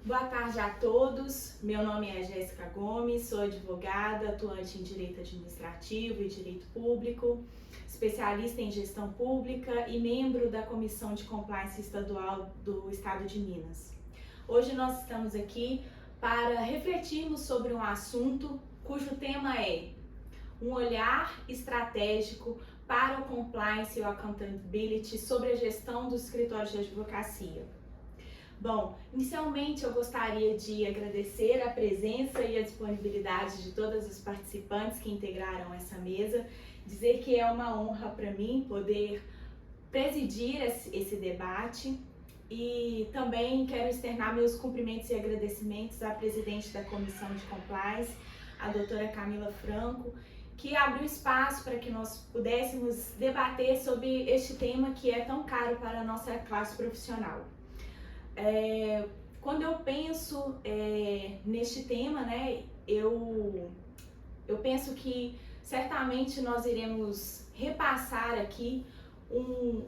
Boa tarde a todos. Meu nome é Jéssica Gomes, sou advogada, atuante em Direito Administrativo e Direito Público, especialista em Gestão Pública e membro da Comissão de Compliance Estadual do Estado de Minas. Hoje nós estamos aqui para refletirmos sobre um assunto cujo tema é um olhar estratégico para o compliance e o accountability sobre a gestão dos escritórios de advocacia. Bom, inicialmente eu gostaria de agradecer a presença e a disponibilidade de todos os participantes que integraram essa mesa, dizer que é uma honra para mim poder presidir esse debate e também quero externar meus cumprimentos e agradecimentos à presidente da Comissão de Compliance, a doutora Camila Franco, que abriu espaço para que nós pudéssemos debater sobre este tema que é tão caro para a nossa classe profissional. Quando eu penso neste tema, né, eu penso que certamente nós iremos repassar aqui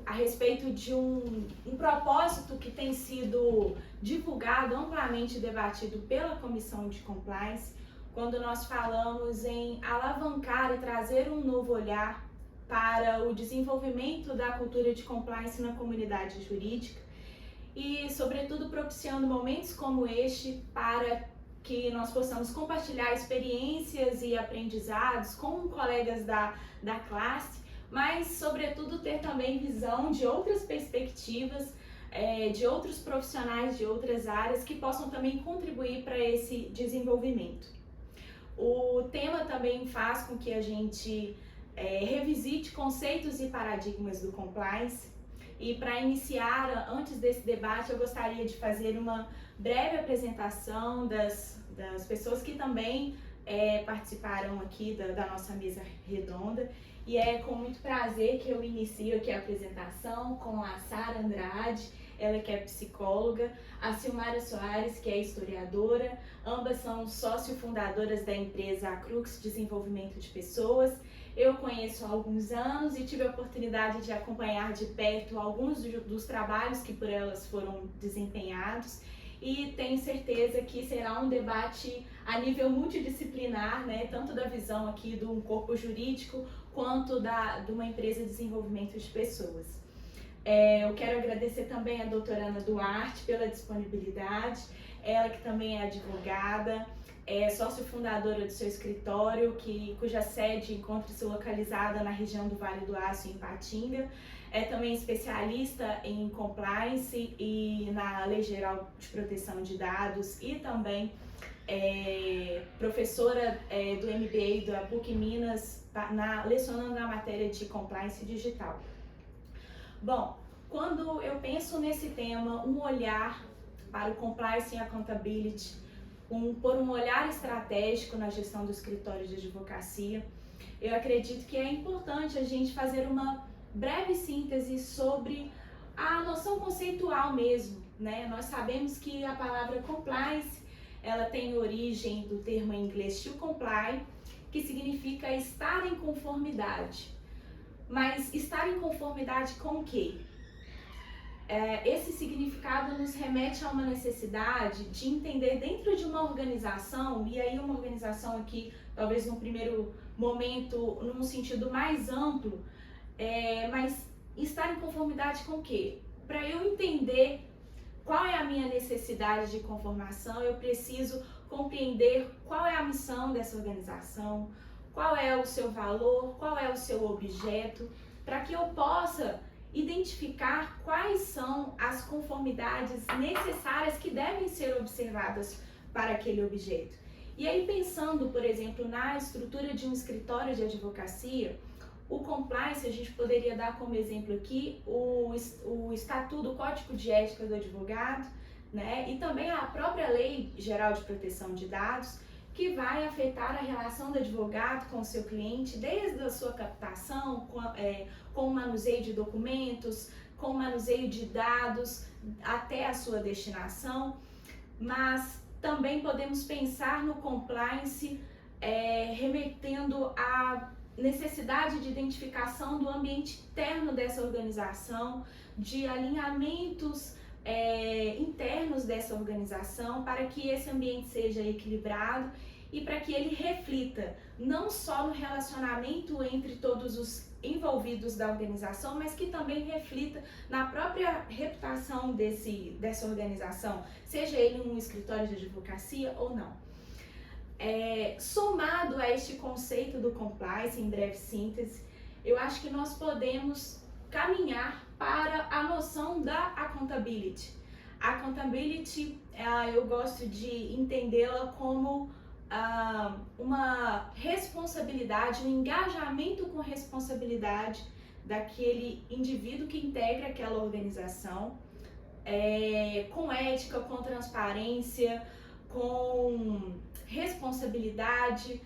a respeito de um propósito que tem sido divulgado, amplamente debatido pela Comissão de Compliance, quando nós falamos em alavancar e trazer um novo olhar para o desenvolvimento da cultura de compliance na comunidade jurídica e, sobretudo, propiciando momentos como este para que nós possamos compartilhar experiências e aprendizados com colegas da classe, mas, sobretudo, ter também visão de outras perspectivas, de outros profissionais de outras áreas que possam também contribuir para esse desenvolvimento. O tema também faz com que a gente revisite conceitos e paradigmas do compliance. E para iniciar, antes desse debate, eu gostaria de fazer uma breve apresentação das pessoas que também participaram aqui da nossa mesa redonda. E é com muito prazer que eu inicio aqui a apresentação com a Sara Andrade, ela que é psicóloga, a Silmara Soares, que é historiadora, ambas são sócio-fundadoras da empresa Crux Desenvolvimento de Pessoas. Eu conheço há alguns anos e tive a oportunidade de acompanhar de perto alguns dos trabalhos que por elas foram desempenhados e tenho certeza que será um debate a nível multidisciplinar, né, tanto da visão aqui de um corpo jurídico quanto de uma empresa de desenvolvimento de pessoas. Eu quero agradecer também a doutora Ana Duarte pela disponibilidade, ela que também é advogada, é sócio-fundadora do seu escritório, cuja sede encontra-se localizada na região do Vale do Aço, em Ipatinga. É também especialista em compliance e na Lei Geral de Proteção de Dados e também professora do MBA da PUC Minas, lecionando na matéria de compliance digital. Bom, quando eu penso nesse tema, um olhar para o compliance e accountability, por um olhar estratégico na gestão do escritório de advocacia, eu acredito que é importante a gente fazer uma breve síntese sobre a noção conceitual mesmo, né? Nós sabemos que a palavra compliance, ela tem origem do termo em inglês to comply, que significa estar em conformidade. Mas estar em conformidade com o quê? Esse significado nos remete a uma necessidade de entender dentro de uma organização, e aí uma organização aqui, talvez no primeiro momento, num sentido mais amplo, mas estar em conformidade com o quê? Para eu entender qual é a minha necessidade de conformação, eu preciso compreender qual é a missão dessa organização, qual é o seu valor, qual é o seu objeto, para que eu possa identificar quais são as conformidades necessárias que devem ser observadas para aquele objeto. E aí, pensando, por exemplo, na estrutura de um escritório de advocacia, o compliance, a gente poderia dar como exemplo aqui o Estatuto, o Código de Ética do Advogado, né? E também a própria Lei Geral de Proteção de Dados, que vai afetar a relação do advogado com o seu cliente, desde a sua captação, com o manuseio de documentos, com o manuseio de dados, até a sua destinação. Mas também podemos pensar no compliance remetendo à necessidade de identificação do ambiente interno dessa organização, de alinhamentos internos membros dessa organização para que esse ambiente seja equilibrado e para que ele reflita não só no relacionamento entre todos os envolvidos da organização, mas que também reflita na própria reputação dessa organização, seja ele um escritório de advocacia ou não. Somado a este conceito do compliance, em breve síntese, eu acho que nós podemos caminhar para a noção da accountability. A accountability, eu gosto de entendê-la como uma responsabilidade, um engajamento com responsabilidade daquele indivíduo que integra aquela organização, com ética, com transparência, com responsabilidade,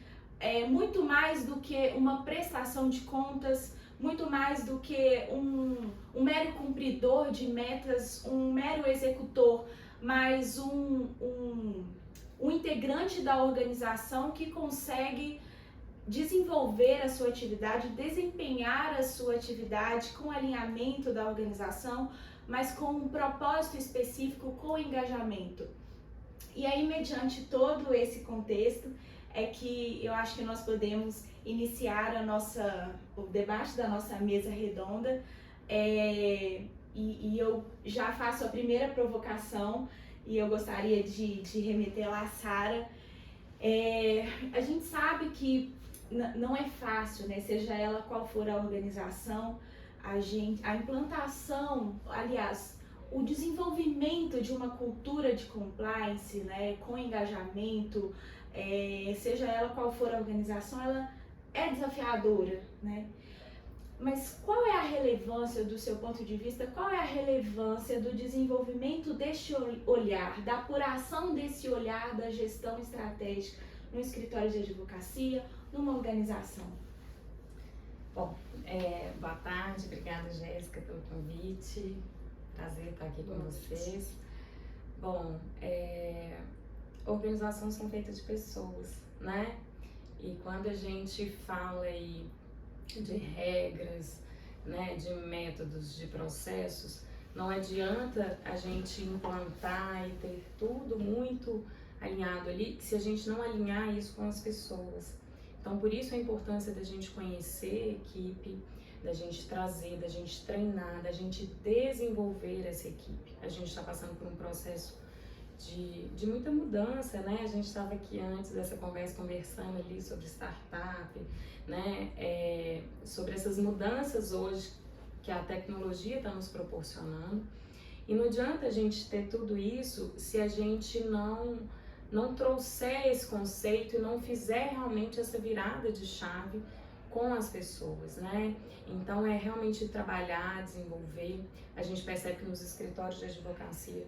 muito mais do que uma prestação de contas, muito mais do que um mero cumpridor de metas, um mero executor, mas um integrante da organização que consegue desenvolver a sua atividade, desempenhar a sua atividade com alinhamento da organização, mas com um propósito específico, com engajamento. E aí, mediante todo esse contexto, é que eu acho que nós podemos iniciar o debate da nossa mesa redonda, e eu já faço a primeira provocação, e eu gostaria de remetê-la à Sara. A gente sabe que não é fácil, né? Seja ela qual for a organização, a implantação, aliás, o desenvolvimento de uma cultura de compliance, né, com engajamento, seja ela qual for a organização, ela é desafiadora, né? Mas qual é a relevância, do seu ponto de vista, qual é a relevância do desenvolvimento deste olhar, da apuração desse olhar da gestão estratégica no escritório de advocacia, numa organização? Bom, boa tarde, obrigada, Jéssica, pelo convite. Prazer estar aqui com vocês. Bom, organizações são feitas de pessoas, né? E quando a gente fala aí de regras, né, de métodos, de processos, não adianta a gente implantar e ter tudo muito alinhado ali, se a gente não alinhar isso com as pessoas. Então, por isso a importância da gente conhecer a equipe, da gente trazer, da gente treinar, da gente desenvolver essa equipe. A gente está passando por um processo de muita mudança, né? A gente estava aqui antes dessa conversa conversando ali sobre startup, né? Sobre essas mudanças hoje que a tecnologia está nos proporcionando. E não adianta a gente ter tudo isso se a gente não trouxer esse conceito e não fizer realmente essa virada de chave com as pessoas, né? Então é realmente trabalhar, desenvolver. A gente percebe que nos escritórios de advocacia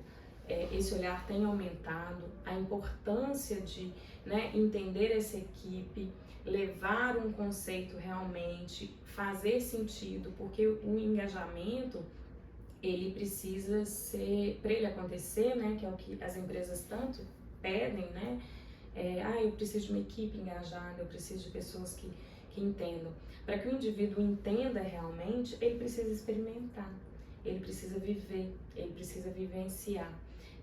esse olhar tem aumentado, a importância de, né, entender essa equipe, levar um conceito realmente, fazer sentido, porque o engajamento ele precisa ser, para ele acontecer, né, que é o que as empresas tanto pedem, né? Eu preciso de uma equipe engajada, eu preciso de pessoas que entendam. Para que o indivíduo entenda realmente, ele precisa experimentar, ele precisa viver, ele precisa vivenciar.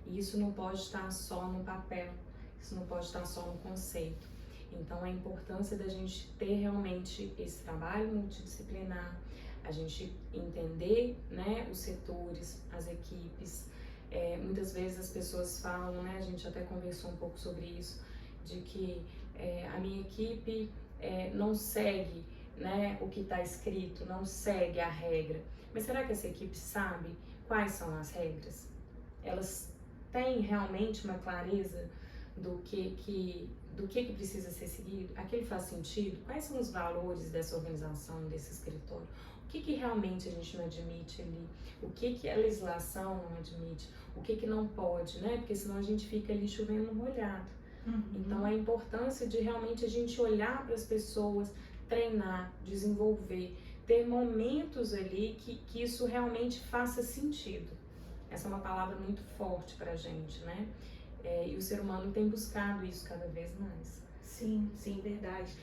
E isso não pode estar só no papel, isso não pode estar só no conceito. Então, a importância da gente ter realmente esse trabalho multidisciplinar, a gente entender, né, os setores, as equipes. Muitas vezes as pessoas falam, né, a gente até conversou um pouco sobre isso, de que a minha equipe não segue, né, o que está escrito, não segue a regra. Mas será que essa equipe sabe quais são as regras? Elas têm realmente uma clareza do que precisa ser seguido? Aquilo faz sentido? Quais são os valores dessa organização, desse escritório? O que realmente a gente não admite ali? O que a legislação não admite? O que não pode, né? Porque senão a gente fica ali chovendo molhado. Então, a importância de realmente a gente olhar para as pessoas, treinar, desenvolver, ter momentos ali que isso realmente faça sentido. Essa é uma palavra muito forte para a gente, né? E o ser humano tem buscado isso cada vez mais. Sim, sim, verdade.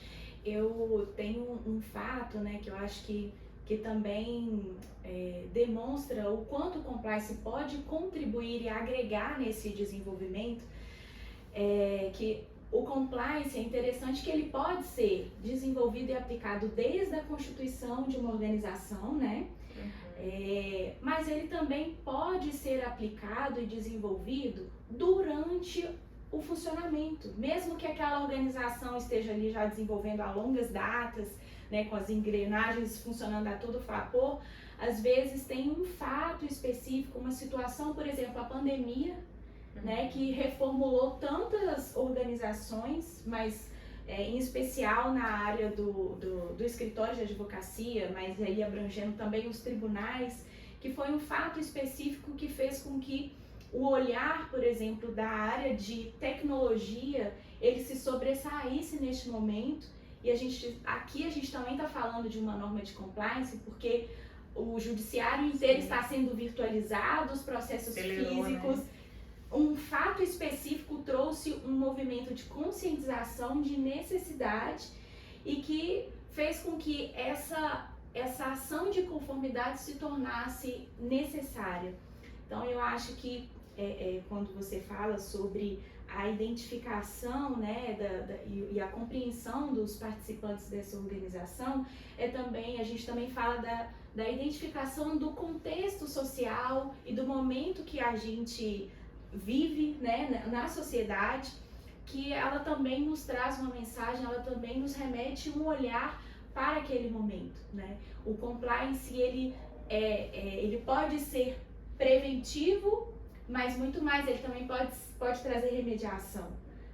Eu tenho um fato, né, que eu acho que que também demonstra o quanto o compliance pode contribuir e agregar nesse desenvolvimento, que o compliance é interessante que ele pode ser desenvolvido e aplicado desde a constituição de uma organização, né? Mas ele também pode ser aplicado e desenvolvido durante o funcionamento, mesmo que aquela organização esteja ali já desenvolvendo a longas datas, né, com as engrenagens funcionando a todo vapor. Às vezes tem um fato específico, uma situação, por exemplo, a pandemia, né, que reformulou tantas organizações, mas em especial na área do escritório de advocacia, mas aí abrangendo também os tribunais, que foi um fato específico que fez com que o olhar, por exemplo, da área de tecnologia, ele se sobressaísse neste momento. E aqui a gente também está falando de uma norma de compliance, porque o judiciário inteiro está sendo virtualizado, os processos físicos. Né? Um fato específico trouxe um movimento de conscientização, de necessidade, e que fez com que essa ação de conformidade se tornasse necessária. Então, eu acho que quando você fala sobre a identificação, né, e a compreensão dos participantes dessa organização, a gente também fala da identificação do contexto social e do momento que a gente vive, né, na sociedade, que ela também nos traz uma mensagem, ela também nos remete um olhar para aquele momento, né? O compliance, ele pode ser preventivo, mas muito mais, ele também pode trazer remediação,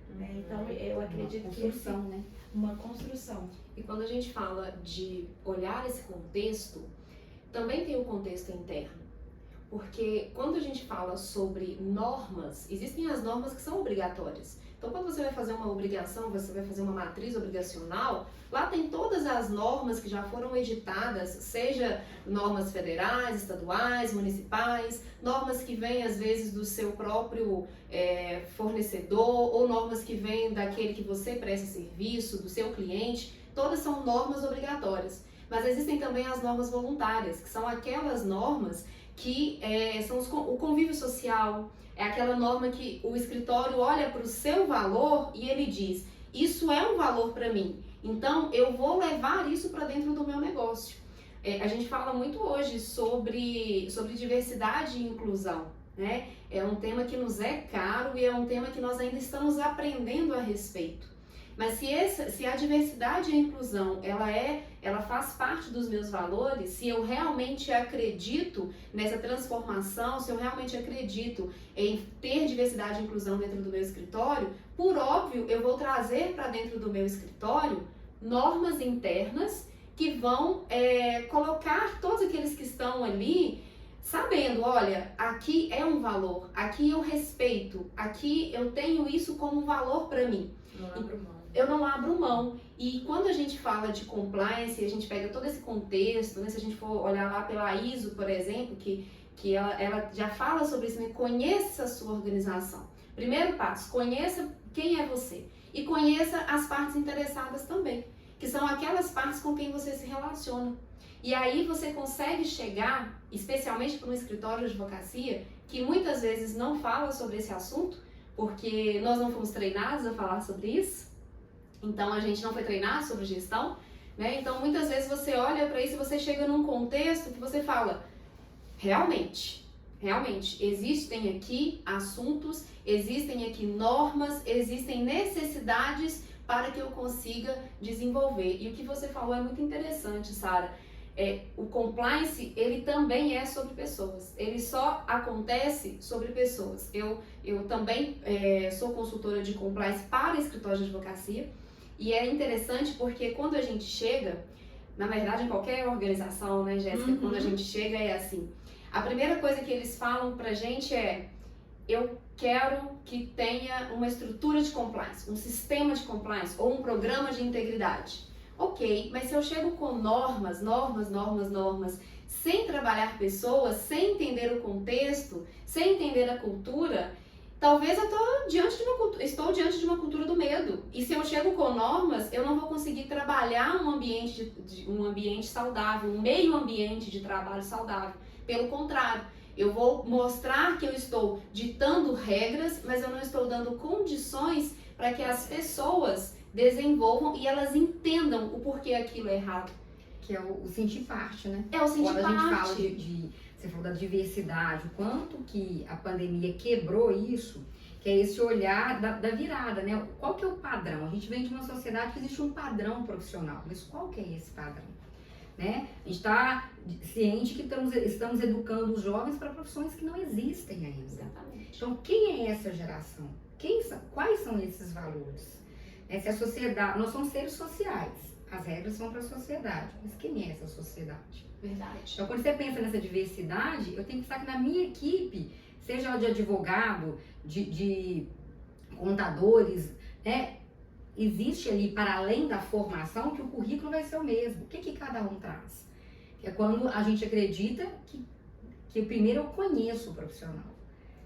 né? Então, eu acredito que né? Uma construção. E quando a gente fala de olhar esse contexto, também tem o contexto interno. Porque quando a gente fala sobre normas, existem as normas que são obrigatórias. Então, quando você vai fazer uma obrigação, você vai fazer uma matriz obrigacional, lá tem todas as normas que já foram editadas, seja normas federais, estaduais, municipais, normas que vêm às vezes do seu próprio fornecedor, ou normas que vêm daquele que você presta serviço, do seu cliente, todas são normas obrigatórias. Mas existem também as normas voluntárias, que são aquelas normas que são o convívio social, é aquela norma que o escritório olha para o seu valor e ele diz, isso é um valor para mim, então eu vou levar isso para dentro do meu negócio. A gente fala muito hoje sobre diversidade e inclusão, né? É um tema que nos é caro e é um tema que nós ainda estamos aprendendo a respeito. Mas se a diversidade e a inclusão, ela faz parte dos meus valores, se eu realmente acredito nessa transformação, se eu realmente acredito em ter diversidade e inclusão dentro do meu escritório, por óbvio, eu vou trazer para dentro do meu escritório normas internas que vão colocar todos aqueles que estão ali sabendo, olha, aqui é um valor, aqui eu respeito, aqui eu tenho isso como um valor para mim. Eu não abro mão. E quando a gente fala de compliance, a gente pega todo esse contexto, né? Se a gente for olhar lá pela ISO, por exemplo, que ela já fala sobre isso, né? Conheça a sua organização. Primeiro passo, conheça quem é você. E conheça as partes interessadas também, que são aquelas partes com quem você se relaciona. E aí você consegue chegar, especialmente para um escritório de advocacia, que muitas vezes não fala sobre esse assunto, porque nós não fomos treinados a falar sobre isso. Então, a gente não foi treinado sobre gestão, né? Então, muitas vezes você olha para isso e você chega num contexto que você fala, realmente, existem aqui assuntos, existem aqui normas, existem necessidades para que eu consiga desenvolver. E o que você falou é muito interessante, Sara. O compliance, ele também é sobre pessoas, ele só acontece sobre pessoas. Eu também sou consultora de compliance para escritório de advocacia. E é interessante porque quando a gente chega, na verdade em qualquer organização, né, Jéssica, quando a gente chega é assim, a primeira coisa que eles falam pra gente é, eu quero que tenha uma estrutura de compliance, um sistema de compliance ou um programa de integridade. Ok, mas se eu chego com normas, sem trabalhar pessoas, sem entender o contexto, sem entender a cultura, Talvez eu estou diante de uma cultura do medo. E se eu chego com normas, eu não vou conseguir trabalhar um ambiente saudável, um meio ambiente de trabalho saudável. Pelo contrário, eu vou mostrar que eu estou ditando regras, mas eu não estou dando condições para que as pessoas desenvolvam e elas entendam o porquê aquilo é errado. Que é o sentir parte, né? É o sentir Quando a gente fala parte. você falou da diversidade, o quanto que a pandemia quebrou isso, que é esse olhar da virada, né? Qual que é o padrão? A gente vem de uma sociedade que existe um padrão profissional, mas qual que é esse padrão? Né? A gente está ciente que estamos educando os jovens para profissões que não existem ainda. Exatamente. Então, quem é essa geração? Quais são esses valores? Se a sociedade, nós somos seres sociais, as regras são para a sociedade, mas quem é essa sociedade? Verdade. Então, quando você pensa nessa diversidade, eu tenho que pensar que na minha equipe, seja ela de advogado, de contadores, né, existe ali, para além da formação, que o currículo vai ser o mesmo. O que cada um traz? É quando a gente acredita que primeiro eu conheço o profissional.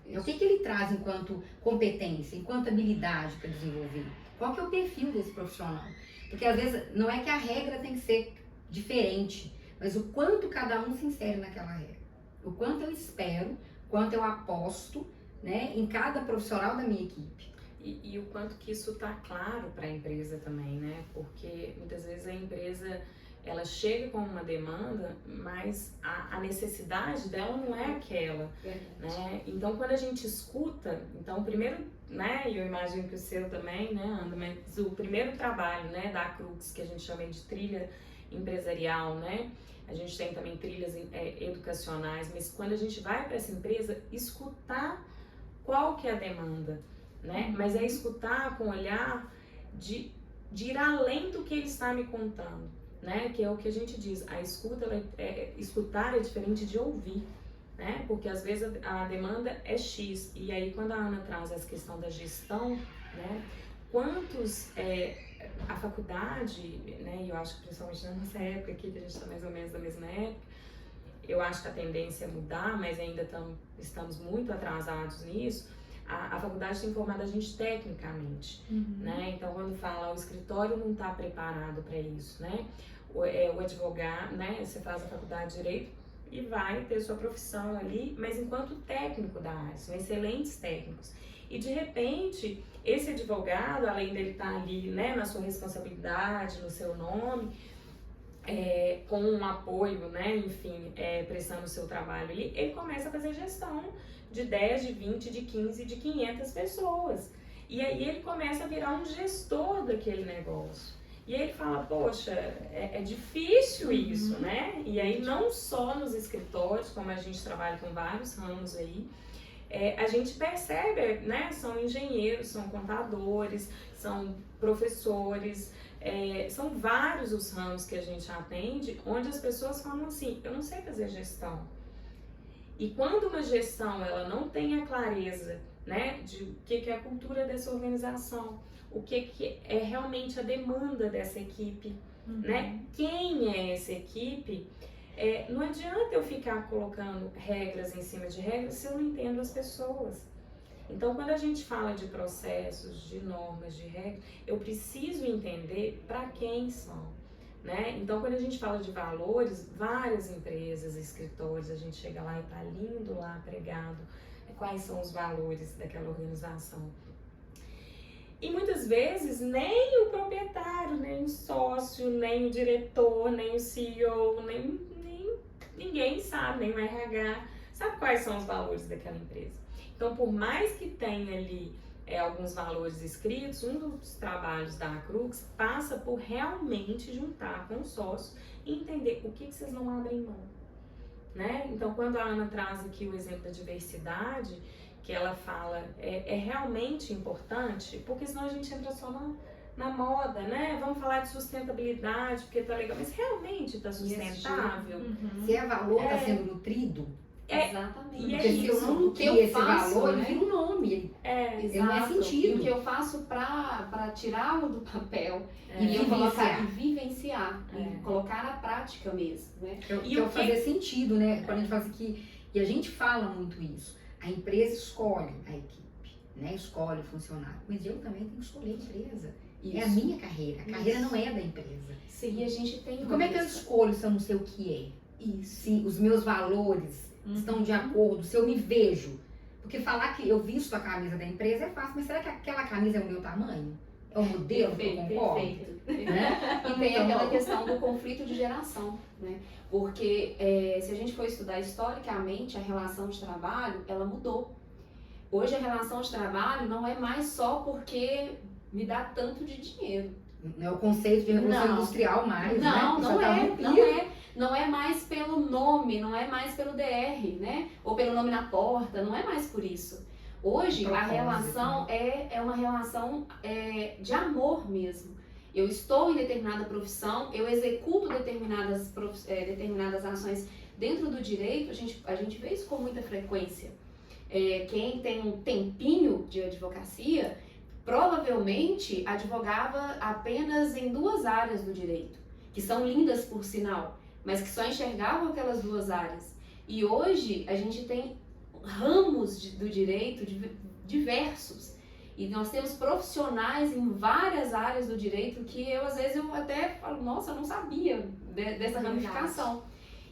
O que ele traz enquanto competência, enquanto habilidade para desenvolver? Qual que é o perfil desse profissional? Porque às vezes não é que a regra tem que ser diferente, mas o quanto cada um se insere naquela regra. O quanto eu espero, o quanto eu aposto, né, em cada profissional da minha equipe. E o quanto que isso está claro para a empresa também, né? Porque muitas vezes a empresa, ela chega com uma demanda, mas a necessidade dela não é aquela, né? Então, quando a gente escuta, então, primeiro, né, e eu imagino que o seu também, né, Ana, mas o primeiro trabalho, né, da Crux, que a gente chama de trilha empresarial, né? A gente tem também trilhas educacionais, mas quando a gente vai para essa empresa, escutar qual que é a demanda, né? Mas é escutar com o olhar de ir além do que ele está me contando, né? Que é o que a gente diz, a escuta, escutar é diferente de ouvir, né? Porque às vezes a demanda é X, e aí quando a Ana traz essa questão da gestão, né? Quantos, a faculdade, né? E eu acho que principalmente na nossa época aqui, que a gente está mais ou menos da mesma época, eu acho que a tendência é mudar, mas ainda estamos muito atrasados nisso. A faculdade tem formado a gente tecnicamente, né? Então, quando fala o escritório não está preparado para isso, né? O advogado, né? Você faz a faculdade de Direito e vai ter sua profissão ali, mas enquanto técnico da área, são excelentes técnicos. E, de repente, esse advogado, além dele estar ali, né, na sua responsabilidade, no seu nome, com um apoio, né, enfim, prestando o seu trabalho ali, ele começa a fazer gestão de 10, de 20, de 15, de 500 pessoas. E aí ele começa a virar um gestor daquele negócio. E aí ele fala, poxa, é difícil isso, né? E aí não só nos escritórios, como a gente trabalha com vários ramos aí, a gente percebe, né? São engenheiros, são contadores, são professores, são vários os ramos que a gente atende, onde as pessoas falam assim, eu não sei fazer gestão. E quando uma gestão ela não tem a clareza, né, de o que é a cultura dessa organização, o que é realmente a demanda dessa equipe, né? Quem é essa equipe? Não adianta eu ficar colocando regras em cima de regras se eu não entendo as pessoas. Então, quando a gente fala de processos, de normas, de regras, eu preciso entender para quem são, né? Então, quando a gente fala de valores, várias empresas, escritórios, a gente chega lá e tá lindo lá pregado quais são os valores daquela organização. E muitas vezes nem o proprietário, nem o sócio, nem o diretor, nem o CEO, nem ninguém sabe, nem o RH, sabe quais são os valores daquela empresa. Então, por mais que tenha ali alguns valores escritos, um dos trabalhos da Crux passa por realmente juntar com o sócio e entender o que vocês não abrem mão, né? Então, quando a Ana traz aqui o exemplo da diversidade, que ela fala é realmente importante, porque senão a gente entra só na moda, né? Vamos falar de sustentabilidade, porque tá legal, mas realmente tá sustentável? Se é valor, tá sendo nutrido? Exatamente. E porque se eu não nutrir esse valor, ele vira um nome. Ele não é sentido. E o que eu faço para tirá-lo do papel e colocar e vivenciar, e colocar na prática mesmo, né? E o fazer sentido, né? Quando a gente fala assim e a gente fala muito isso, a empresa escolhe a equipe. né, escolhe o funcionário, mas eu também tenho que escolher a empresa. Isso. É a minha carreira, a carreira Isso. não é da empresa. Sim, e a gente tem E como é que eu isso. escolho se eu não sei o que é? Isso. Se os meus valores estão de acordo, se eu me vejo. Porque falar que eu visto a camisa da empresa é fácil, mas será que aquela camisa é o meu tamanho? É o modelo que eu concordo? Perfeito. Né? E tem Então, aquela questão do conflito de geração, né? Porque se a gente for estudar historicamente, a relação de trabalho, ela mudou. Hoje a relação de trabalho não é mais só porque me dá tanto de dinheiro. Não é o conceito de revolução Não. industrial mais, Não, né? não Já tá é, rompido. não é mais pelo nome, não é mais pelo DR, né? Ou pelo nome na porta, não é mais por isso. Hoje a Propósito, relação é uma relação de amor mesmo. Eu estou em determinada profissão, eu executo determinadas ações dentro do direito, a gente vê isso com muita frequência. Quem tem um tempinho de advocacia, provavelmente advogava apenas em 2 áreas do direito, que são lindas por sinal, mas que só enxergavam aquelas 2 áreas. E hoje a gente tem ramos do direito diversos. E nós temos profissionais em várias áreas do direito que às vezes eu até falo, nossa, eu não sabia dessa ramificação.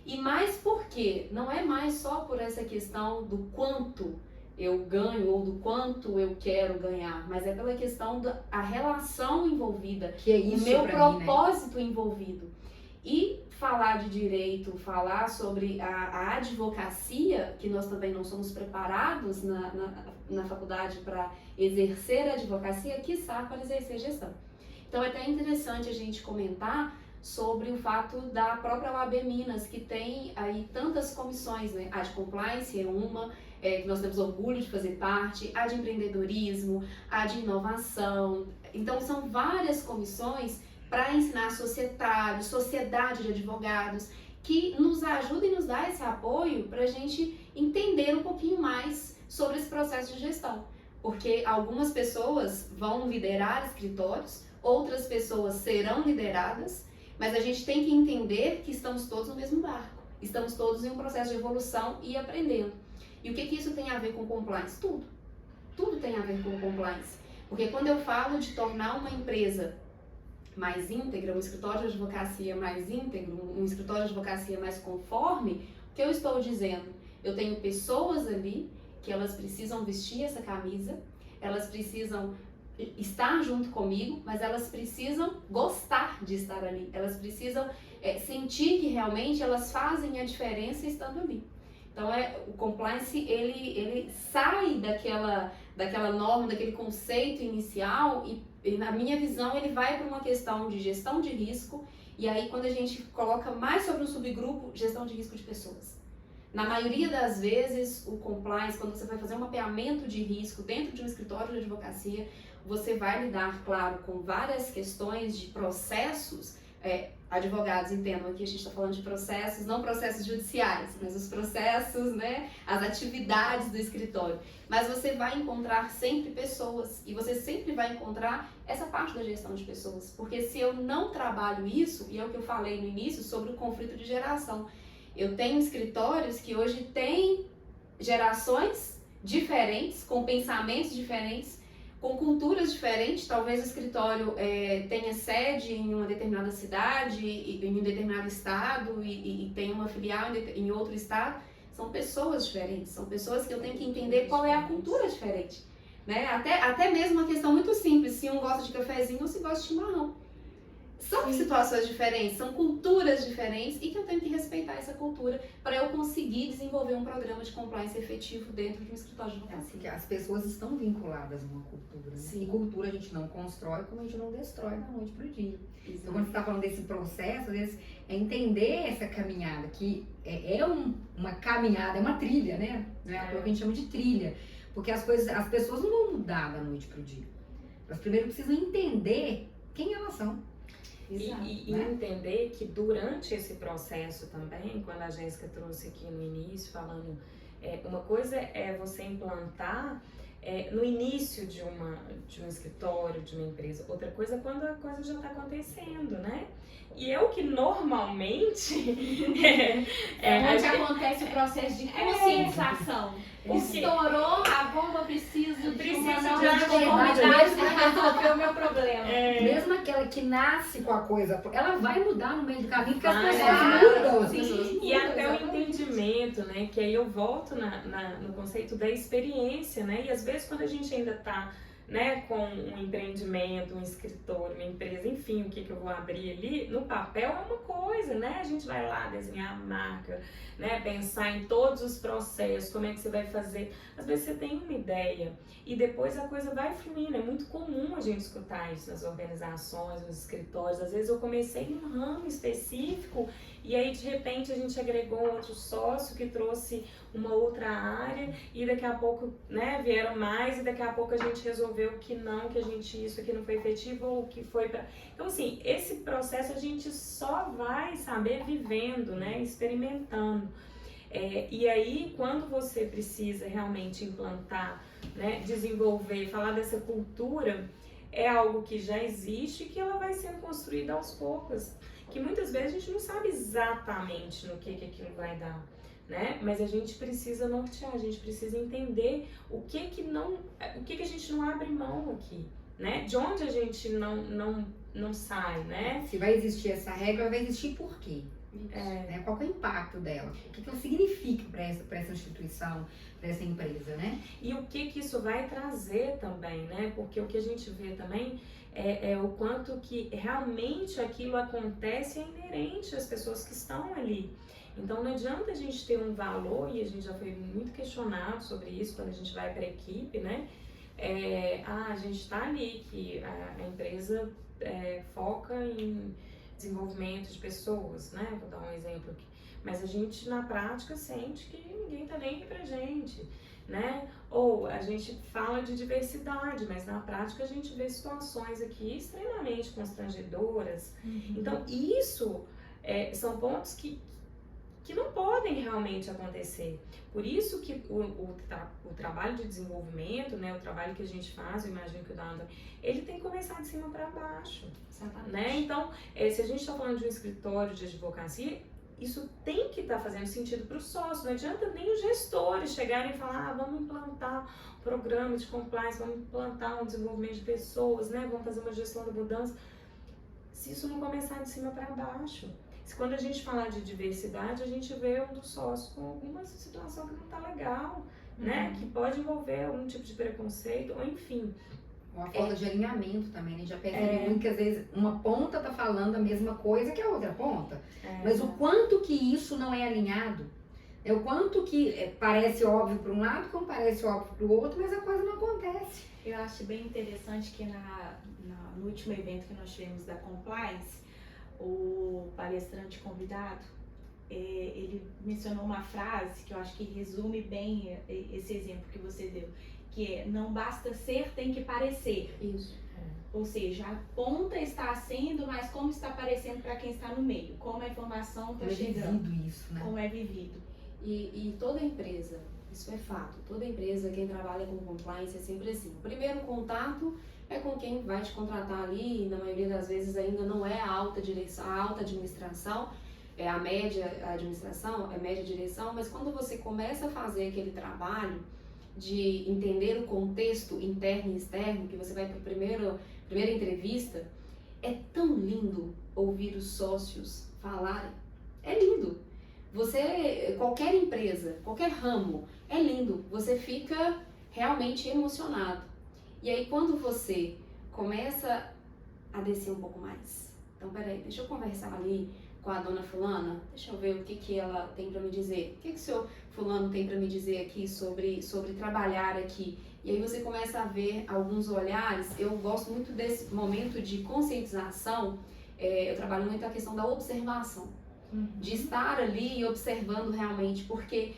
E mais por quê? Não é mais só por essa questão do quanto eu ganho ou do quanto eu quero ganhar, mas é pela questão da relação envolvida, Que é isso o meu pra mim, né? propósito envolvido. E falar de direito, falar sobre a advocacia, que nós também não somos preparados na faculdade para exercer a advocacia, quiçá para exercer gestão. Então é até interessante a gente comentar sobre o fato da própria OAB Minas, que tem aí tantas comissões, né? A de compliance é uma, que nós temos orgulho de fazer parte, a de empreendedorismo, a de inovação. Então são várias comissões para ensinar sociedade de advogados, que nos ajuda e nos dá esse apoio para a gente entender um pouquinho mais sobre esse processo de gestão. Porque algumas pessoas vão liderar escritórios, outras pessoas serão lideradas, mas a gente tem que entender que estamos todos no mesmo barco. Estamos todos em um processo de evolução e aprendendo. E o que isso tem a ver com compliance? Tudo. Tudo tem a ver com compliance. Porque quando eu falo de tornar uma empresa mais íntegra, um escritório de advocacia mais íntegro, um escritório de advocacia mais conforme, o que eu estou dizendo? Eu tenho pessoas ali que elas precisam vestir essa camisa, elas precisam estar junto comigo, mas elas precisam gostar de estar ali, elas precisam sentir que realmente elas fazem a diferença estando ali. Então o compliance ele sai daquela norma, daquele conceito inicial e na minha visão ele vai para uma questão de gestão de risco, e aí quando a gente coloca mais sobre um subgrupo, gestão de risco de pessoas. Na maioria das vezes o compliance, quando você vai fazer um mapeamento de risco dentro de um escritório de advocacia, você vai lidar, claro, com várias questões de processos. Advogados, entendam aqui, a gente está falando de processos, não processos judiciais, mas os processos, né, as atividades do escritório. Mas você vai encontrar sempre pessoas e você sempre vai encontrar essa parte da gestão de pessoas. Porque se eu não trabalho isso, e é o que eu falei no início sobre o conflito de geração, eu tenho escritórios que hoje têm gerações diferentes, com pensamentos diferentes, com culturas diferentes. Talvez o escritório tenha sede em uma determinada cidade, em um determinado estado e tenha uma filial em outro estado. São pessoas diferentes, são pessoas que eu tenho que entender qual é a cultura diferente. Né? Até mesmo uma questão muito simples, se um gosta de cafezinho ou se gosta de chimarrão. São situações diferentes, são culturas diferentes e que eu tenho que respeitar essa cultura para eu conseguir desenvolver um programa de compliance efetivo dentro de um escritório de advocacia. Porque as pessoas estão vinculadas a uma cultura, né? Sim. E cultura a gente não constrói como a gente não destrói da noite pro dia. Exato. Então quando você está falando desse processo, às vezes é entender essa caminhada, que uma caminhada, é uma trilha, né? É o que a gente chama de trilha. Porque as pessoas não vão mudar da noite pro dia. Elas primeiro precisam entender quem elas são. E entender que durante esse processo também, quando a Jéssica trouxe aqui no início, falando, uma coisa é você implantar no início de um escritório, de uma empresa, outra coisa é quando a coisa já está acontecendo, né? E é o que normalmente onde acontece o processo de conscientização. Estourou, a bomba precisa de preciso não, de não, convidado para resolver o meu problema. Mesmo aquela que nasce com a coisa, ela vai mudar no meio do caminho, porque as Vai, pessoas mudam. sim. E até o entendimento, né? Que aí eu volto no conceito da experiência, né? E às vezes quando a gente ainda tá, né, com um empreendimento, um escritório, uma empresa, enfim, o que eu vou abrir ali, no papel é uma coisa, né? A gente vai lá desenhar a marca, né? Pensar em todos os processos, como é que você vai fazer. Às vezes você tem uma ideia e depois a coisa vai fluindo. É muito comum a gente escutar isso nas organizações, nos escritórios. Às vezes eu comecei em um ramo específico e aí de repente a gente agregou um outro sócio que trouxe uma outra área e daqui a pouco, né, vieram mais e daqui a pouco a gente resolveu que não, que a gente isso aqui não foi efetivo ou que foi para... Então assim, esse processo a gente só vai saber vivendo, né, experimentando. E aí quando você precisa realmente implantar, né, desenvolver, falar dessa cultura, é algo que já existe e que ela vai sendo construída aos poucos, que muitas vezes a gente não sabe exatamente no que aquilo vai dar, né? Mas a gente precisa nortear, a gente precisa entender o que a gente não abre mão aqui, né? De onde a gente não sai, né? Se vai existir essa regra, vai existir por quê? Né? Qual que é o impacto dela? O que ela significa para essa instituição, para essa empresa, né? E o que isso vai trazer também, né? Porque o que a gente vê também é o quanto que realmente aquilo acontece é inerente às pessoas que estão ali. Então não adianta a gente ter um valor, e a gente já foi muito questionado sobre isso quando a gente vai para a equipe, né? A gente está ali, que a empresa foca em desenvolvimento de pessoas, né? Vou dar um exemplo aqui. Mas a gente na prática sente que ninguém tá nem aí pra gente, né? Ou a gente fala de diversidade, mas na prática a gente vê situações aqui extremamente constrangedoras. Então isso são pontos que não podem realmente acontecer. Por isso que o trabalho de desenvolvimento, né, o trabalho que a gente faz, eu imagino que o Danda, ele tem que começar de cima para baixo, né? Então, se a gente está falando de um escritório de advocacia, isso tem que estar fazendo sentido para o sócio. Não adianta nem os gestores chegarem e falar, vamos implantar um programa de compliance, vamos implantar um desenvolvimento de pessoas, né, vamos fazer uma gestão da mudança. Se isso não começar de cima para baixo. Quando a gente falar de diversidade, a gente vê um dos sócios com alguma situação que não está legal, né? Que pode envolver algum tipo de preconceito, ou enfim. Uma falta de alinhamento também, a gente já percebe muito que às vezes uma ponta tá falando a mesma coisa que a outra ponta. Mas o quanto que isso não é alinhado, o quanto que parece óbvio para um lado, como parece óbvio para o outro, mas a coisa não acontece. Eu acho bem interessante que no último evento que nós tivemos da Compliance, o palestrante convidado, ele mencionou uma frase que eu acho que resume bem esse exemplo que você deu, que é, não basta ser, tem que parecer. Isso. Ou seja, a ponta está sendo, mas como está parecendo para quem está no meio, como a informação está chegando, Isso, né? como é vivido. E toda empresa, isso é fato, toda empresa, quem trabalha com compliance é sempre assim. O primeiro contato é com quem vai te contratar ali, e na maioria das vezes ainda não é a alta direção, a alta administração, é a média administração, é a média direção, mas quando você começa a fazer aquele trabalho de entender o contexto interno e externo, que você vai para a primeira entrevista, é tão lindo ouvir os sócios falarem. É lindo. Qualquer empresa, qualquer ramo, é lindo. Você fica realmente emocionado. E aí quando você começa a descer um pouco mais, então peraí, deixa eu conversar ali com a dona fulana, deixa eu ver o que ela tem para me dizer, o que o seu fulano tem para me dizer aqui sobre trabalhar aqui. E aí você começa a ver alguns olhares. Eu gosto muito desse momento de conscientização, eu trabalho muito a questão da observação, de estar ali e observando realmente, porque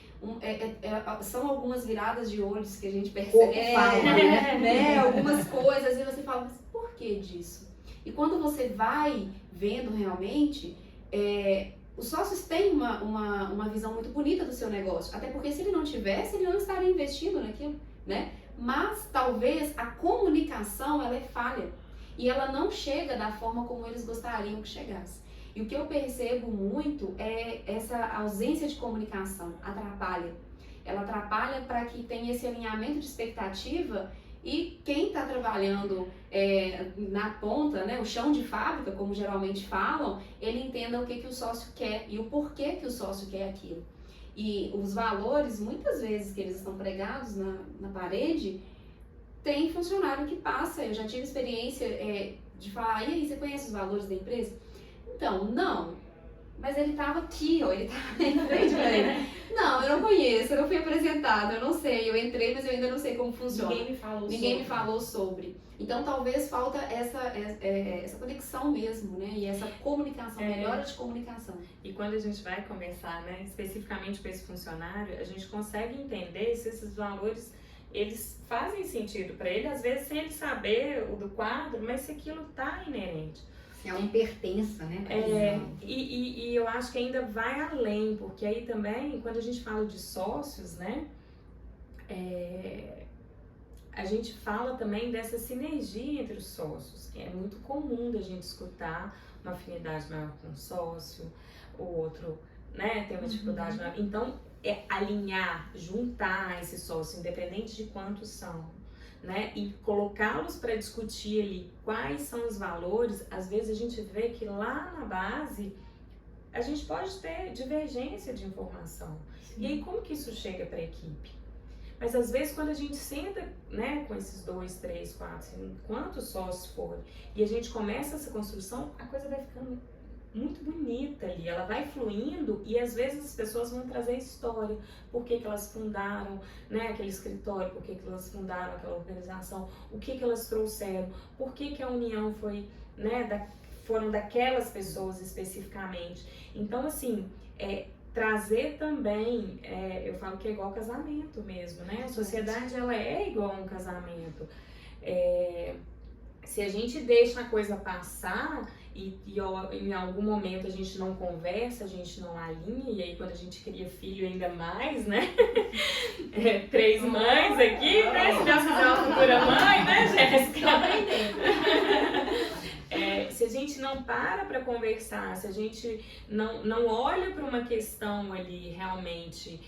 são algumas viradas de olhos que a gente percebe, né? Algumas coisas, e você fala, mas por que disso? E quando você vai vendo realmente, os sócios têm uma visão muito bonita do seu negócio, até porque se ele não tivesse, ele não estaria investindo naquilo, né? Mas talvez a comunicação, ela é falha, e ela não chega da forma como eles gostariam que chegasse. E o que eu percebo muito é essa ausência de comunicação, atrapalha. Ela atrapalha para que tenha esse alinhamento de expectativa e quem está trabalhando na ponta, né, o chão de fábrica, como geralmente falam, ele entenda o que o sócio quer e o porquê que o sócio quer aquilo. E os valores, muitas vezes que eles estão pregados na parede, tem funcionário que passa. Eu já tive experiência de falar, e aí, você conhece os valores da empresa? Então, não. Mas ele estava aqui, ó, ele estava em frente pra ele. Não, eu não conheço, eu não fui apresentada, eu não sei, eu entrei, mas eu ainda não sei como funciona. Ninguém me falou sobre. Então, talvez falta essa conexão mesmo, né? E essa comunicação, melhora de comunicação. E quando a gente vai conversar, né, especificamente com esse funcionário, a gente consegue entender se esses valores, eles fazem sentido para ele, às vezes sem ele saber o do quadro, mas se aquilo está inerente. É uma pertença, né? E eu acho que ainda vai além, porque aí também, quando a gente fala de sócios, né, a gente fala também dessa sinergia entre os sócios. É muito comum da gente escutar uma afinidade maior com um sócio, o outro, né, tem uma dificuldade maior. Então, alinhar, juntar esse sócio, independente de quantos são, né, e colocá-los para discutir ali quais são os valores. Às vezes a gente vê que lá na base a gente pode ter divergência de informação. Sim. E aí como que isso chega para a equipe? Mas às vezes quando a gente senta, né, com esses 2, 3, 4, 5, quantos sócios forem, e a gente começa essa construção, a coisa vai ficando muito bonita ali, ela vai fluindo, e às vezes as pessoas vão trazer história, por que elas fundaram, né, aquele escritório, por que elas fundaram aquela organização, o que elas trouxeram, por que a união foi, né, foram daquelas pessoas especificamente. Então, assim, trazer também, eu falo que é igual casamento mesmo, né, a sociedade ela é igual a um casamento. Se a gente deixa a coisa passar e em algum momento a gente não conversa, a gente não alinha, e aí quando a gente cria filho ainda mais, né? 3 mães aqui, né? Se Deus quiser uma futura mãe, né, Jéssica? Tô aprendendo. Se a gente não para conversar, se a gente não olha para uma questão ali realmente,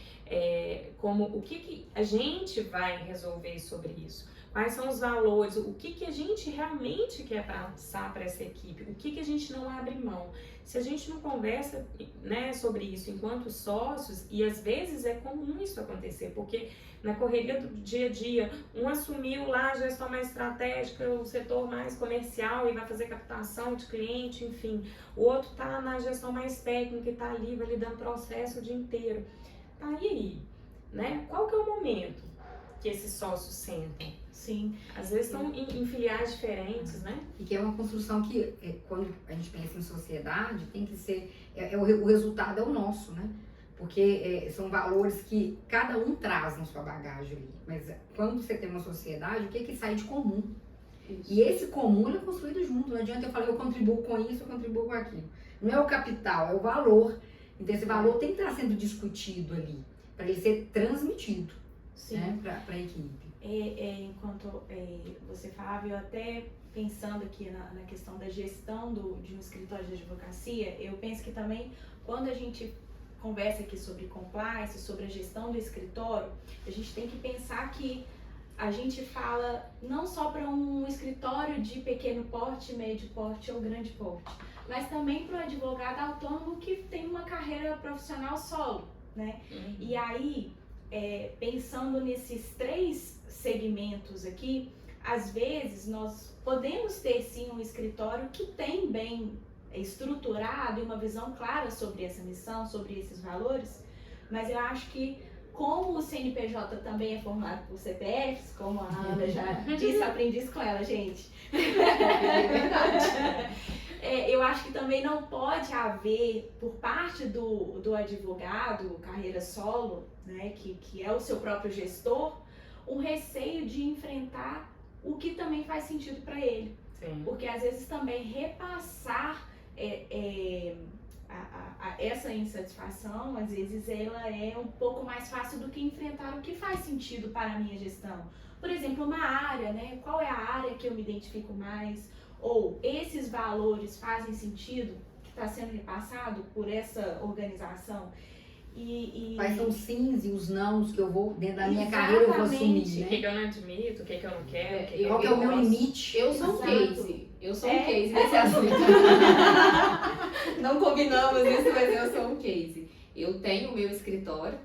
como o que a gente vai resolver sobre isso. Quais são os valores, o que a gente realmente quer passar para essa equipe, o que a gente não abre mão. Se a gente não conversa, né, sobre isso enquanto sócios, e às vezes é comum isso acontecer, porque na correria do dia a dia, um assumiu lá a gestão mais estratégica, o setor mais comercial e vai fazer captação de cliente, enfim. O outro está na gestão mais técnica e está ali, vai lidando processo o dia inteiro. Tá, e aí? Né? Qual que é o momento que esses sócios sentam? Sim. Às vezes estão em filiais diferentes, né? E que é uma construção que, quando a gente pensa em sociedade, tem que ser... o resultado é o nosso, né? Porque são valores que cada um traz na sua bagagem ali. Mas quando você tem uma sociedade, o que sai de comum? Isso. E esse comum é construído junto. Não adianta eu falar, eu contribuo com isso, eu contribuo com aquilo. Não é o capital, é o valor. Então esse valor tem que estar sendo discutido ali, para ele ser transmitido, né, para a equipe. Enquanto você falava, eu até pensando aqui na questão da gestão de um escritório de advocacia, eu penso que também quando a gente conversa aqui sobre compliance, sobre a gestão do escritório, a gente tem que pensar que a gente fala não só para um escritório de pequeno porte, médio porte ou grande porte, mas também para o advogado autônomo que tem uma carreira profissional solo, né? Uhum. E aí, pensando nesses 3 segmentos aqui, às vezes nós podemos ter sim um escritório que tem bem estruturado e uma visão clara sobre essa missão, sobre esses valores, mas eu acho que como o CNPJ também é formado por CPFs, como a Ana já disse, aprendi isso com ela, gente. É verdade. Eu acho que também não pode haver, por parte do advogado, carreira solo, né, que é o seu próprio gestor, um receio de enfrentar o que também faz sentido para ele. Sim. Porque às vezes também repassar essa insatisfação, às vezes ela é um pouco mais fácil do que enfrentar o que faz sentido para a minha gestão. Por exemplo, uma área, né? Qual é a área que eu me identifico mais? Ou esses valores fazem sentido que está sendo repassado por essa organização? Quais são os sims e os nãos que eu vou, dentro da minha carreira, eu vou assumir, Exatamente. O né? que eu não admito, o que eu não quero, Qual que é o meu limite? Eu sou um Exato. case. Eu sou um É. case nesse assunto. Não combinamos isso, mas eu sou um case. Eu tenho o meu escritório.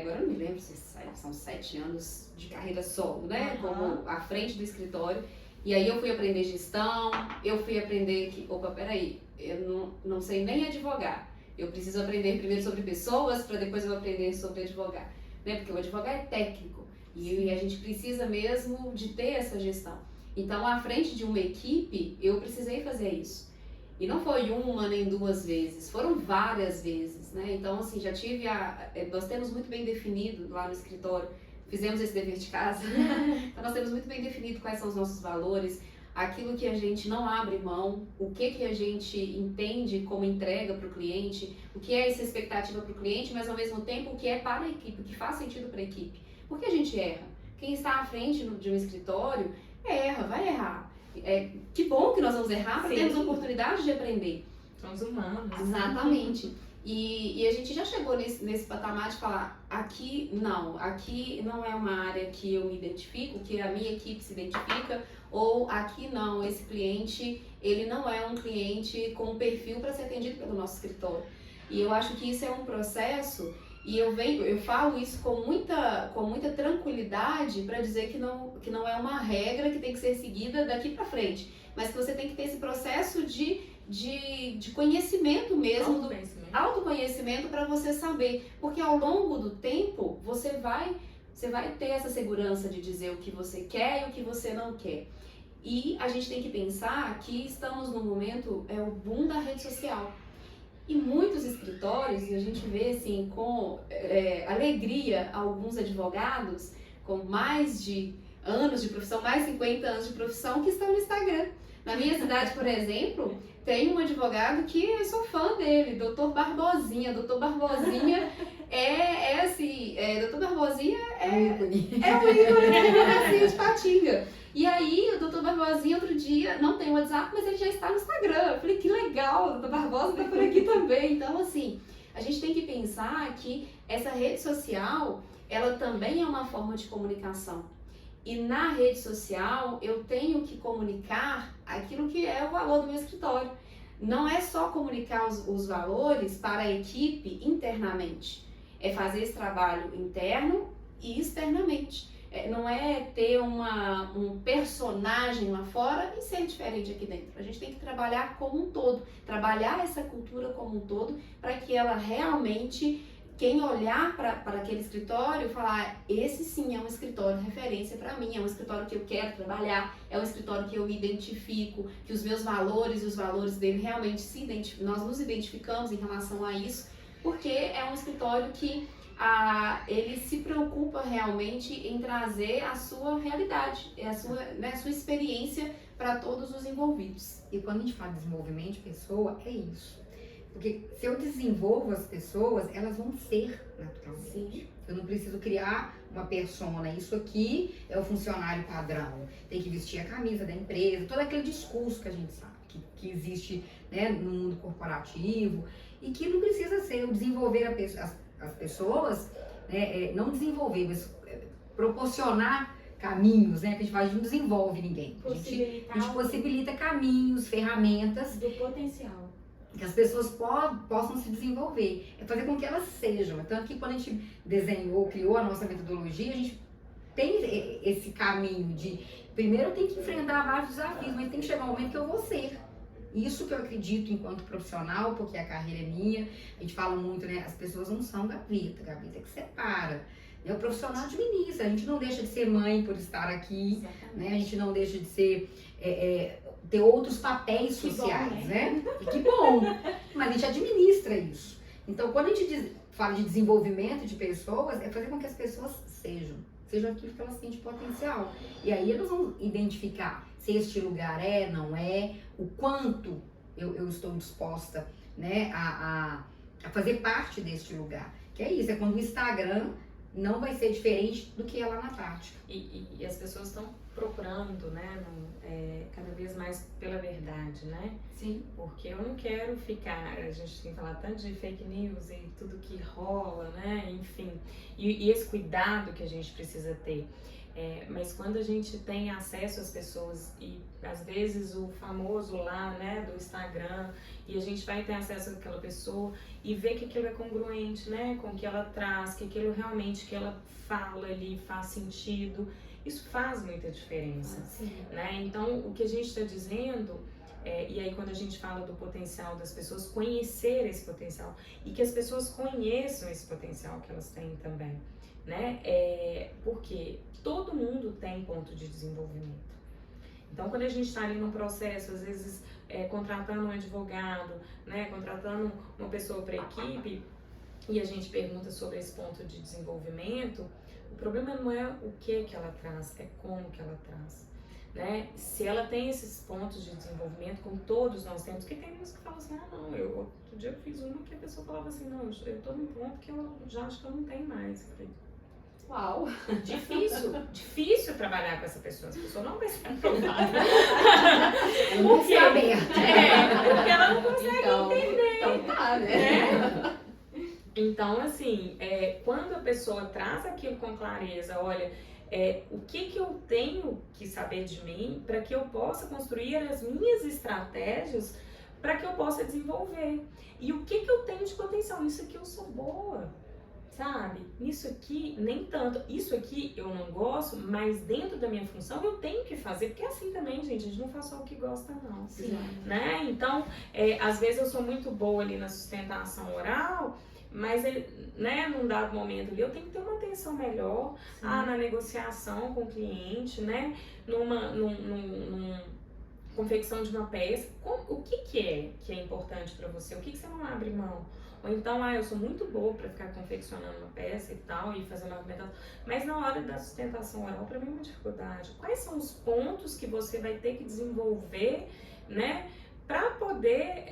Agora eu não me lembro se são 7 anos de carreira solo, né? Aham. Como à frente do escritório. E aí eu fui aprender gestão, eu fui aprender que, opa, peraí, eu não sei nem advogar. Eu preciso aprender primeiro sobre pessoas para depois eu aprender sobre advogar. Né? Porque o advogar é técnico e a gente precisa mesmo de ter essa gestão. Então, à frente de uma equipe, eu precisei fazer isso. E não foi uma nem 2 vezes, foram várias vezes, né? Então, assim, já tive nós temos muito bem definido lá no escritório, fizemos esse dever de casa, então nós temos muito bem definido quais são os nossos valores, aquilo que a gente não abre mão, o que a gente entende como entrega para o cliente, o que é essa expectativa para o cliente, mas ao mesmo tempo o que é para a equipe, o que faz sentido para a equipe. Porque a gente erra. Quem está à frente de um escritório erra, vai errar. Que bom que nós vamos errar para Sim. termos a oportunidade de aprender. Somos humanos. Exatamente. E a gente já chegou nesse patamar de falar, aqui não é uma área que eu me identifico, que a minha equipe se identifica, ou aqui não, esse cliente, ele não é um cliente com perfil para ser atendido pelo nosso escritório. E eu acho que isso é um processo, e eu falo isso com muita tranquilidade para dizer que não é uma regra que tem que ser seguida daqui para frente, mas que você tem que ter esse processo de conhecimento mesmo, autoconhecimento para você saber, porque ao longo do tempo você vai ter essa segurança de dizer o que você quer e o que você não quer. E a gente tem que pensar que estamos no momento, o boom da rede social. E muitos escritórios, e a gente vê assim com alegria alguns advogados com mais de anos de profissão, mais de 50 anos de profissão, que estão no Instagram. Na minha cidade, por exemplo, tem um advogado que eu sou fã dele, Dr. Barbosinha. Dr. Barbosinha Dr. Barbosinha é um ícone da advocacia de Patinga. E aí, o Dr. Barbosinha, outro dia, não tem WhatsApp, mas ele já está no Instagram. Eu falei, que legal, o Dr. Barbosa está por aqui também. Então, assim, a gente tem que pensar que essa rede social, ela também é uma forma de comunicação. E na rede social, eu tenho que comunicar aquilo que é o valor do meu escritório. Não é só comunicar os valores para a equipe internamente. É fazer esse trabalho interno e externamente. Não é ter um personagem lá fora e ser diferente aqui dentro. A gente tem que trabalhar como um todo, trabalhar essa cultura como um todo, para que ela realmente, quem olhar para aquele escritório, falar, esse sim é um escritório de referência para mim, é um escritório que eu quero trabalhar, é um escritório que eu me identifico, que os meus valores e os valores dele realmente nós nos identificamos em relação a isso, porque é um escritório que ele se preocupa realmente em trazer a sua realidade, a sua experiência para todos os envolvidos. E quando a gente fala de desenvolvimento de pessoa, é isso. Porque se eu desenvolvo as pessoas, elas vão ser naturalmente. Sim. Eu não preciso criar uma persona. Isso aqui é o funcionário padrão. Tem que vestir a camisa da empresa, todo aquele discurso que a gente sabe que existe, né, no mundo corporativo e que não precisa ser. Eu desenvolver as pessoas, né, não desenvolver, mas proporcionar caminhos, né, que a gente fala, a gente não desenvolve ninguém. A gente possibilita caminhos, ferramentas do potencial. Que as pessoas possam se desenvolver, é fazer com que elas sejam. Tanto que quando a gente criou a nossa metodologia, a gente tem esse caminho de, primeiro eu tenho que enfrentar vários desafios, mas tem que chegar um momento que eu vou ser. Isso que eu acredito enquanto profissional, porque a carreira é minha, a gente fala muito, né, as pessoas não são gaveta que separa. O profissional administra, a gente não deixa de ser mãe por estar aqui, né, a gente não deixa de ser... ter outros papéis sociais, bom, né? E que bom! Mas a gente administra isso. Então, quando a gente fala de desenvolvimento de pessoas, é fazer com que as pessoas sejam aquilo que elas têm de potencial. E aí elas vão identificar se este lugar não é, o quanto eu estou disposta, né, a fazer parte deste lugar. Que é isso, é quando o Instagram não vai ser diferente do que é lá na prática. E as pessoas estão procurando procurando, né, cada vez mais pela verdade, né? Sim. Porque eu não quero ficar, a gente tem que falar tanto de fake news e tudo que rola, né? Enfim, e esse cuidado que a gente precisa ter. Mas quando a gente tem acesso às pessoas e às vezes o famoso lá, né, do Instagram, e a gente vai ter acesso àquela pessoa e ver que aquilo é congruente, né, com o que ela traz, que aquilo realmente que ela fala ali faz sentido, isso faz muita diferença, né? Então o que a gente está dizendo e aí quando a gente fala do potencial das pessoas, conhecer esse potencial e que as pessoas conheçam esse potencial que elas têm também, né? Porque todo mundo tem ponto de desenvolvimento. Então, quando a gente está ali num processo, às vezes contratando um advogado, né, contratando uma pessoa para a equipe, e a gente pergunta sobre esse ponto de desenvolvimento, o problema não é o que ela traz, é como que ela traz. Né? Se ela tem esses pontos de desenvolvimento, como todos nós temos, porque tem uns que falam assim, outro dia eu fiz uma que a pessoa falava assim, não, eu estou num ponto que eu já acho que eu não tenho mais. Eu falei, uau! Difícil trabalhar com essa pessoa não vai ser aprovada. Porque é aberto. Porque ela não consegue entender. Então tá, né? Então, assim, quando a pessoa traz aquilo com clareza, olha, o que eu tenho que saber de mim para que eu possa construir as minhas estratégias para que eu possa desenvolver. E o que eu tenho de potencial? Nisso aqui eu sou boa, sabe? Nisso aqui, nem tanto. Isso aqui eu não gosto, mas dentro da minha função eu tenho que fazer, porque é assim também, gente, a gente não faz só o que gosta, não. Sim. Né? Então, às vezes eu sou muito boa ali na sustentação oral, mas né, num dado momento ali eu tenho que ter uma atenção melhor na negociação com o cliente, né? Numa confecção de uma peça. O que é importante para você? O que você não abre mão? Ou então, eu sou muito boa para ficar confeccionando uma peça e tal, e fazendo argumentação, mas na hora da sustentação oral, para mim é uma dificuldade. Quais são os pontos que você vai ter que desenvolver, né? Para poder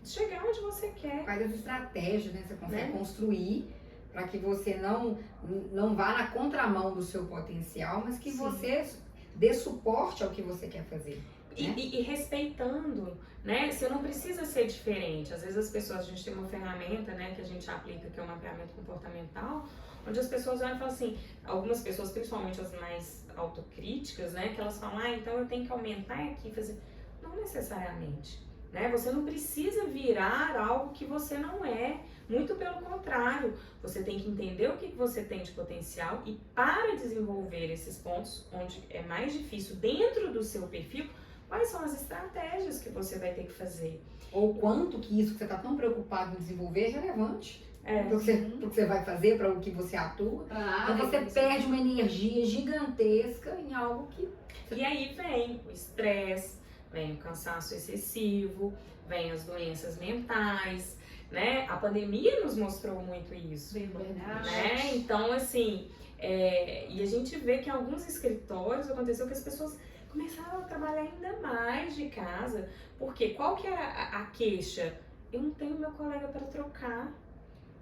chegar onde você quer. Quais as estratégias, né, você consegue construir para que você não vá na contramão do seu potencial, mas que você dê suporte ao que você quer fazer. Né? E respeitando, né? Você não precisa ser diferente. Às vezes as pessoas, a gente tem uma ferramenta, né, que a gente aplica, que é um mapeamento comportamental, onde as pessoas olham e falam assim, algumas pessoas, principalmente as mais autocríticas, né, que elas falam, então eu tenho que aumentar aqui, fazer... Não necessariamente, né? Você não precisa virar algo que você não é, muito pelo contrário, você tem que entender o que você tem de potencial e para desenvolver esses pontos, onde é mais difícil dentro do seu perfil, quais são as estratégias que você vai ter que fazer. Ou quanto que isso que você está tão preocupado em desenvolver é relevante. Para o que você vai fazer, para o que você atua. Então você perde uma energia gigantesca em algo que... E aí vem o estresse, vem o cansaço excessivo, vem as doenças mentais, né? A pandemia nos mostrou muito isso. Verdade. Né? Então, assim, e a gente vê que em alguns escritórios aconteceu que as pessoas começaram a trabalhar ainda mais de casa, porque qual que era a queixa? Eu não tenho meu colega para trocar,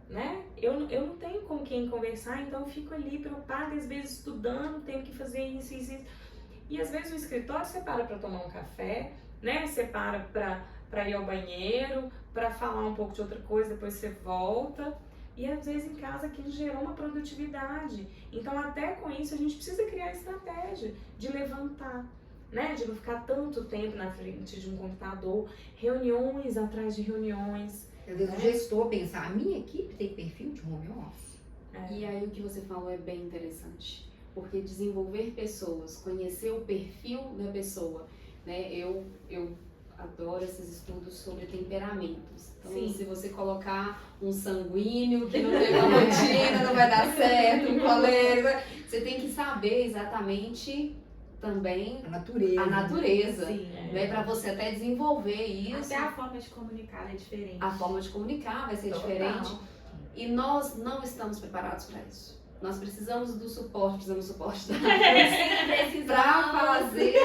né? Eu não tenho com quem conversar, então eu fico ali preocupada, às vezes estudando, tenho que fazer isso. E às vezes o escritório você para tomar um café, né? Você para ir ao banheiro, para falar um pouco de outra coisa, depois você volta. E às vezes em casa aquilo gerou uma produtividade. Então até com isso a gente precisa criar estratégia de levantar, né? De não ficar tanto tempo na frente de um computador, reuniões atrás de reuniões. Às vezes o gestor pensar, a minha equipe tem perfil de home office. E aí o que você falou é bem interessante. Porque desenvolver pessoas, conhecer o perfil da pessoa, né? Eu adoro esses estudos sobre temperamentos. Então, se você colocar um sanguíneo que não tem uma rotina, não vai dar certo, um colérico, você tem que saber exatamente também a natureza, né? Para você até desenvolver isso. Até a forma de comunicar é diferente. A forma de comunicar vai ser diferente. E nós não estamos preparados para isso. Nós precisamos do suporte, precisamos do suporte da para fazer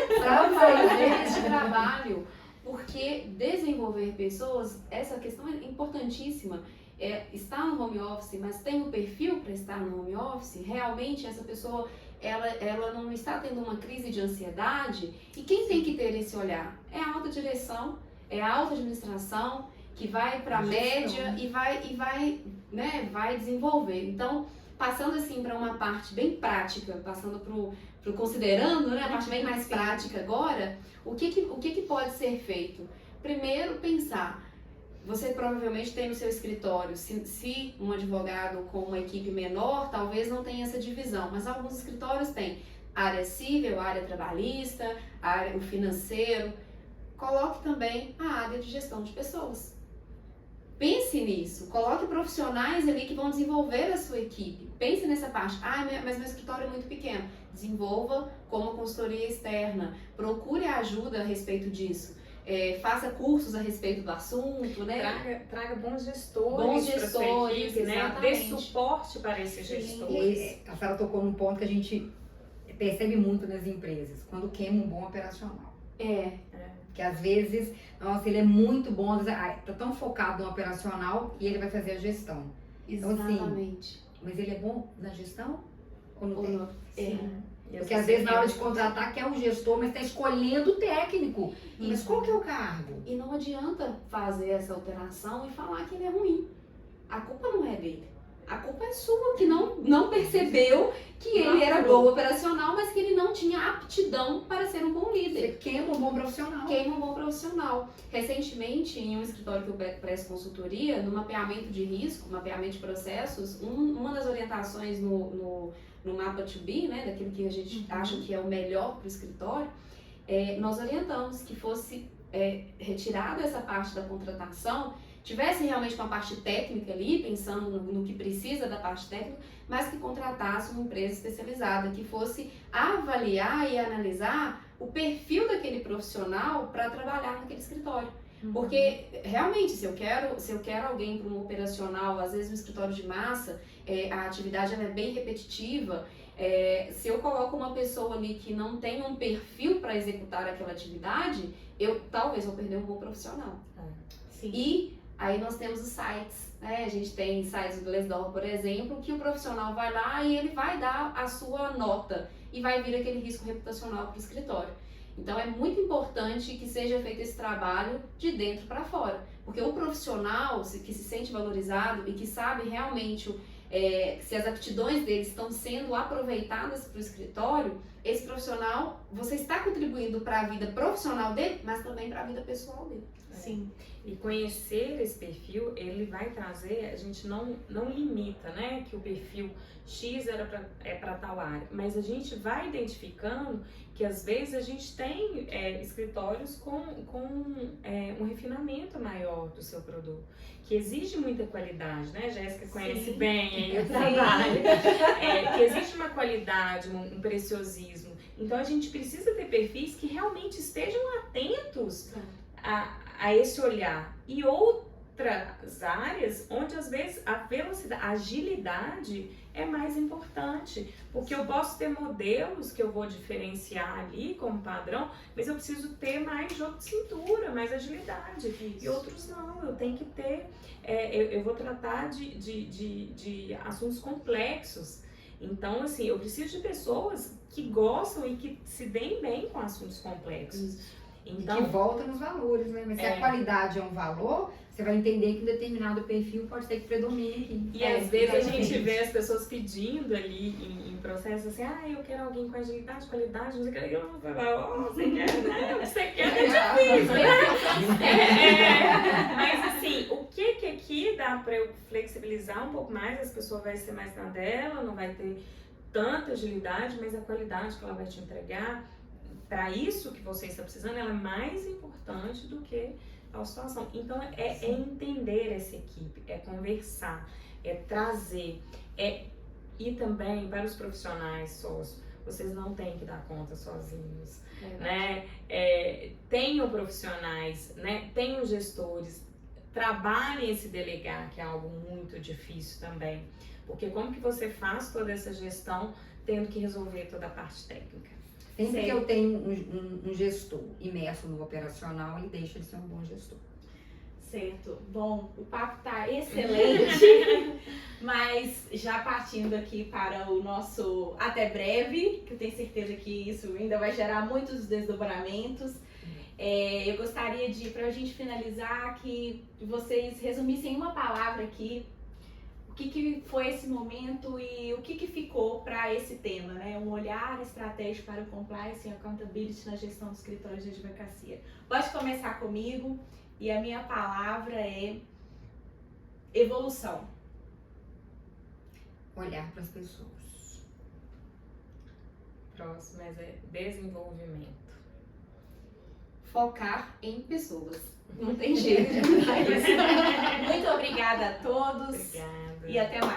esse trabalho, porque desenvolver pessoas, essa questão é importantíssima. está no home office, mas tem o perfil para estar no home office, realmente essa pessoa ela não está tendo uma crise de ansiedade. E quem tem que ter esse olhar? É a alta direção, é a alta administração, que vai para a média e vai desenvolver. Então, passando assim para uma parte bem prática, passando para considerando, né, a parte bem mais prática agora, o que pode ser feito? Primeiro, pensar. Você provavelmente tem no seu escritório, se um advogado com uma equipe menor, talvez não tenha essa divisão, mas alguns escritórios têm área civil, área trabalhista, o financeiro. Coloque também a área de gestão de pessoas. Pense nisso, coloque profissionais ali que vão desenvolver a sua equipe. Pense nessa parte. Mas meu escritório é muito pequeno. Desenvolva como consultoria externa. Procure ajuda a respeito disso. Faça cursos a respeito do assunto, né? Traga bons gestores para sua equipe, né? Dê suporte para esses gestores. A Sara tocou num ponto que a gente percebe muito nas empresas, quando queima um bom operacional. Que às vezes, nossa, ele é muito bom, às vezes, tá tão focado no operacional e ele vai fazer a gestão. Exatamente. Então, assim, mas ele é bom na gestão? Ou não tem? Porque às às vezes na hora de contratar quer um gestor, mas está escolhendo o técnico. Mas qual que é o cargo? E não adianta fazer essa alteração e falar que ele é ruim. A culpa não é dele. A culpa é sua, que não percebeu que ele era bom operacional, mas que ele não tinha aptidão para ser um bom líder. Você queima um bom profissional. Queima um bom profissional. Recentemente, em um escritório que eu presto consultoria, no mapeamento de risco, mapeamento de processos, uma das orientações no mapa to be, né, daquilo que a gente acha que é o melhor para o escritório, nós orientamos que fosse retirada essa parte da contratação, tivesse realmente uma parte técnica ali, pensando no que precisa da parte técnica, mas que contratasse uma empresa especializada, que fosse avaliar e analisar o perfil daquele profissional para trabalhar naquele escritório. Porque, realmente, se eu quero alguém para um operacional, às vezes no escritório de massa, a atividade ela é bem repetitiva, se eu coloco uma pessoa ali que não tem um perfil para executar aquela atividade, talvez vou perder um bom profissional. Sim. E aí nós temos os sites, né? A gente tem sites do Glassdoor, por exemplo, que o profissional vai lá e ele vai dar a sua nota e vai vir aquele risco reputacional para o escritório. Então é muito importante que seja feito esse trabalho de dentro para fora, porque o profissional que se sente valorizado e que sabe realmente se as aptidões dele estão sendo aproveitadas para o escritório, esse profissional, você está contribuindo para a vida profissional dele, mas também para a vida pessoal dele. Sim. E conhecer esse perfil, ele vai trazer, a gente não limita, né, que o perfil X é para tal área, mas a gente vai identificando que às vezes a gente tem escritórios com um refinamento maior do seu produto, que exige muita qualidade, né? Jéssica conhece bem aí o trabalho, que existe uma qualidade, um preciosismo. Então a gente precisa ter perfis que realmente estejam atentos a esse olhar. E outras áreas onde às vezes a velocidade, a agilidade é mais importante, porque eu posso ter modelos que eu vou diferenciar ali como padrão, mas eu preciso ter mais jogo de cintura, mais agilidade. Isso. E outros não, eu tenho que ter, eu vou tratar de assuntos complexos. Então, assim, eu preciso de pessoas que gostam e que se deem bem com assuntos complexos. Então, que volta nos valores, né? Mas se a qualidade é um valor, você vai entender que um determinado perfil pode ser que predomine aqui. E às vezes a gente vê as pessoas pedindo ali em processo assim, eu quero alguém com agilidade, qualidade, não sei o que, eu vou falar, você quer, né? O que você quer é difícil, né? Mas assim, o que aqui dá pra eu flexibilizar um pouco mais, as pessoas vai ser mais na dela, não vai ter tanta agilidade, mas a qualidade que ela vai te entregar, para isso que você está precisando, ela é mais importante do que a situação. Então, é entender essa equipe, é conversar, é trazer, e também para os profissionais sócios, vocês não têm que dar conta sozinhos, né? Tenham profissionais, né? Tenham gestores, trabalhem esse delegar, que é algo muito difícil também, porque como que você faz toda essa gestão tendo que resolver toda a parte técnica? Sempre que eu tenho um gestor imerso no operacional, ele deixa de ser um bom gestor. certo. Bom, o papo tá excelente, mas já partindo aqui para o nosso até breve, que eu tenho certeza que isso ainda vai gerar muitos desdobramentos. Eu gostaria de, para a gente finalizar, que vocês resumissem em uma palavra aqui o que foi esse momento e o que ficou para esse tema, né? Um olhar estratégico para o compliance e accountability na gestão dos escritórios de advocacia. Pode começar comigo e a minha palavra é evolução. Olhar para as pessoas. Próximo é desenvolvimento. Focar em pessoas. Não tem jeito de mudar isso. Muito obrigada a todos Obrigada. e até mais.